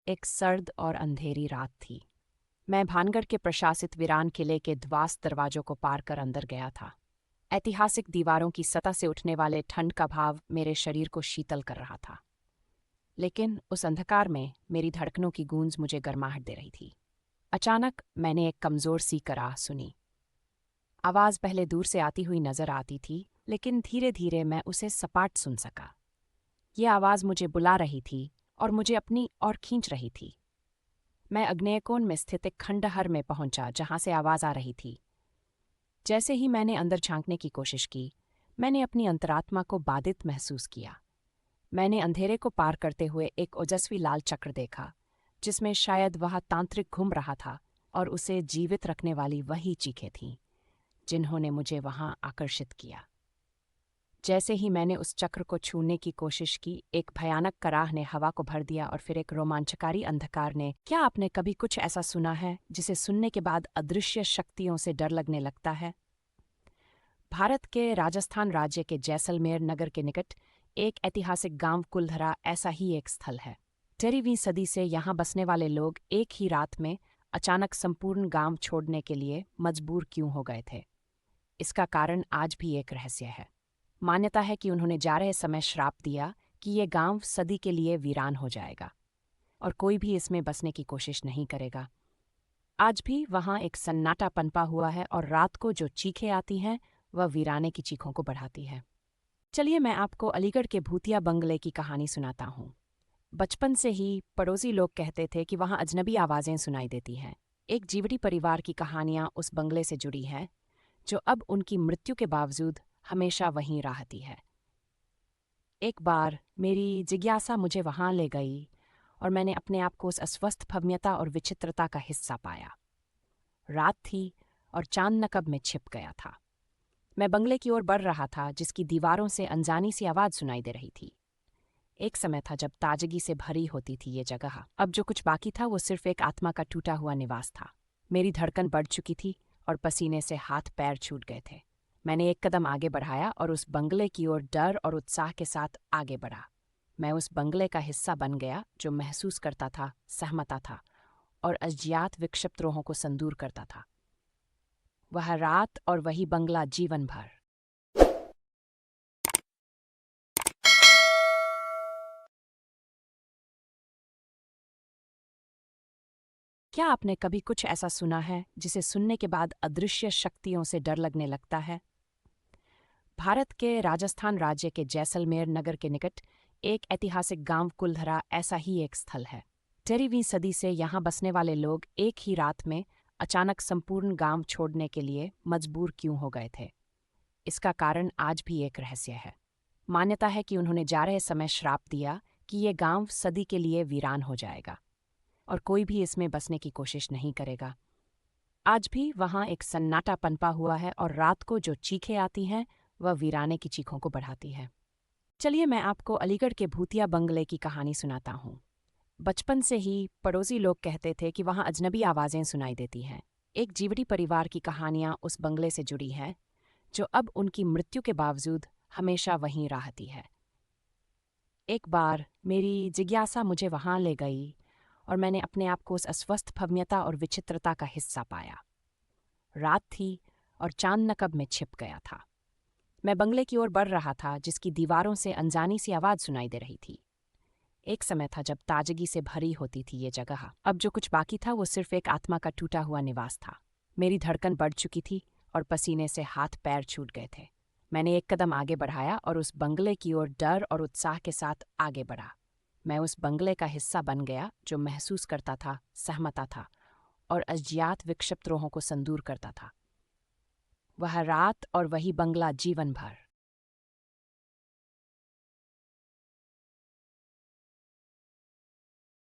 एक सर्द और अंधेरी रात थी। मैं भानगढ़ के प्रशासित वीरान किले के ध्वास दरवाजों को पार कर अंदर गया था। ऐतिहासिक दीवारों की सतह से उठने वाले ठंड का भाव मेरे शरीर को शीतल कर रहा था। लेकिन उस अंधकार में मेरी धड़कनों की गूंज मुझे गर्माहट दे रही थी। अचानक मैंने एक कमजोर सी कराह सुनी। आवाज पहले दूर से आती हुई नजर आती थी, लेकिन धीरे धीरे मैं उसे सपाट सुन सका। ये आवाज मुझे बुला रही थी और मुझे अपनी ओर खींच रही थी। मैं अग्नेयकोण में स्थित एक खंडहर में पहुंचा जहां से आवाज आ रही थी। जैसे ही मैंने अंदर झांकने की कोशिश की, मैंने अपनी अंतरात्मा को बाधित महसूस किया। मैंने अंधेरे को पार करते हुए एक ओजस्वी लाल चक्र देखा, जिसमें शायद वह तांत्रिक घूम रहा था और उसे जीवित रखने वाली वही चीखें थीं जिन्होंने मुझे वहां आकर्षित किया। जैसे ही मैंने उस चक्र को छूने की कोशिश की, एक भयानक कराह ने हवा को भर दिया और फिर एक रोमांचकारी अंधकार ने। क्या आपने कभी कुछ ऐसा सुना है जिसे सुनने के बाद अदृश्य शक्तियों से डर लगने लगता है? भारत के राजस्थान राज्य के जैसलमेर नगर के निकट एक ऐतिहासिक गांव कुलधरा ऐसा ही एक स्थल है। 13वीं सदी से यहाँ बसने वाले लोग एक ही रात में अचानक संपूर्ण गांव छोड़ने के लिए मजबूर क्यों हो गए थे, इसका कारण आज भी एक रहस्य है। मान्यता है कि उन्होंने जा रहे समय श्राप दिया कि ये गांव सदी के लिए वीरान हो जाएगा और कोई भी इसमें बसने की कोशिश नहीं करेगा। आज भी वहां एक सन्नाटा पनपा हुआ है और रात को जो चीखें आती हैं वह वीराने की चीखों को बढ़ाती है। चलिए मैं आपको अलीगढ़ के भूतिया बंगले की कहानी सुनाता हूँ। बचपन से ही पड़ोसी लोग कहते थे कि वहां अजनबी आवाजें सुनाई देती हैं। एक जीवटी परिवार की कहानियां उस बंगले से जुड़ी हैं, जो अब उनकी मृत्यु के बावजूद हमेशा वहीं रहती है। एक बार मेरी जिज्ञासा मुझे वहां ले गई और मैंने अपने आप को उस अस्वस्थ भव्यता और विचित्रता का हिस्सा पाया। रात थी और चांद नकब में छिप गया था। मैं बंगले की ओर बढ़ रहा था, जिसकी दीवारों से अनजानी सी आवाज सुनाई दे रही थी। एक समय था जब ताजगी से भरी होती थी ये जगह। अब जो कुछ बाकी था वो सिर्फ एक आत्मा का टूटा हुआ निवास था। मेरी धड़कन बढ़ चुकी थी और पसीने से हाथ पैर छूट गए थे। मैंने एक कदम आगे बढ़ाया और उस बंगले की ओर डर और उत्साह के साथ आगे बढ़ा। मैं उस बंगले का हिस्सा बन गया, जो महसूस करता था, सहमता था और अज्ञात विक्षिप्तरोहों को संदूर करता था। वह रात और वही बंगला जीवन भर। क्या आपने कभी कुछ ऐसा सुना है जिसे सुनने के बाद अदृश्य शक्तियों से डर लगने लगता है? भारत के राजस्थान राज्य के जैसलमेर नगर के निकट एक ऐतिहासिक गांव कुलधरा ऐसा ही एक स्थल है। 13वीं सदी से यहाँ बसने वाले लोग एक ही रात में अचानक संपूर्ण गांव छोड़ने के लिए मजबूर क्यों हो गए थे, इसका कारण आज भी एक रहस्य है। मान्यता है कि उन्होंने जा रहे समय श्राप दिया कि ये गांव सदी के लिए वीरान हो जाएगा और कोई भी इसमें बसने की कोशिश नहीं करेगा। आज भी वहां एक सन्नाटा पनपा हुआ है और रात को जो चीखें आती हैं वह वीराने की चीखों को बढ़ाती है। चलिए मैं आपको अलीगढ़ के भूतिया बंगले की कहानी सुनाता हूँ। बचपन से ही पड़ोसी लोग कहते थे कि वहां अजनबी आवाजें सुनाई देती हैं। एक जीवटी परिवार की कहानियां उस बंगले से जुड़ी हैं, जो अब उनकी मृत्यु के बावजूद हमेशा वहीं रहती है। एक बार मेरी जिज्ञासा मुझे वहां ले गई और मैंने अपने आप को उस अस्वस्थ भव्यता और विचित्रता का हिस्सा पाया। रात थी और चांद नकब में छिप गया था। मैं बंगले की ओर बढ़ रहा था, जिसकी दीवारों से अनजानी सी आवाज सुनाई दे रही थी। एक समय था जब ताजगी से भरी होती थी ये जगह। अब जो कुछ बाकी था वो सिर्फ एक आत्मा का टूटा हुआ निवास था। मेरी धड़कन बढ़ चुकी थी और पसीने से हाथ पैर छूट गए थे। मैंने एक कदम आगे बढ़ाया और उस बंगले की ओर डर और उत्साह के साथ आगे बढ़ा। मैं उस बंगले का हिस्सा बन गया, जो महसूस करता था, सहमता था और अज्ञात विक्षिप्तरोहों को संदूर करता था। वह रात और वही बंगला जीवन भर।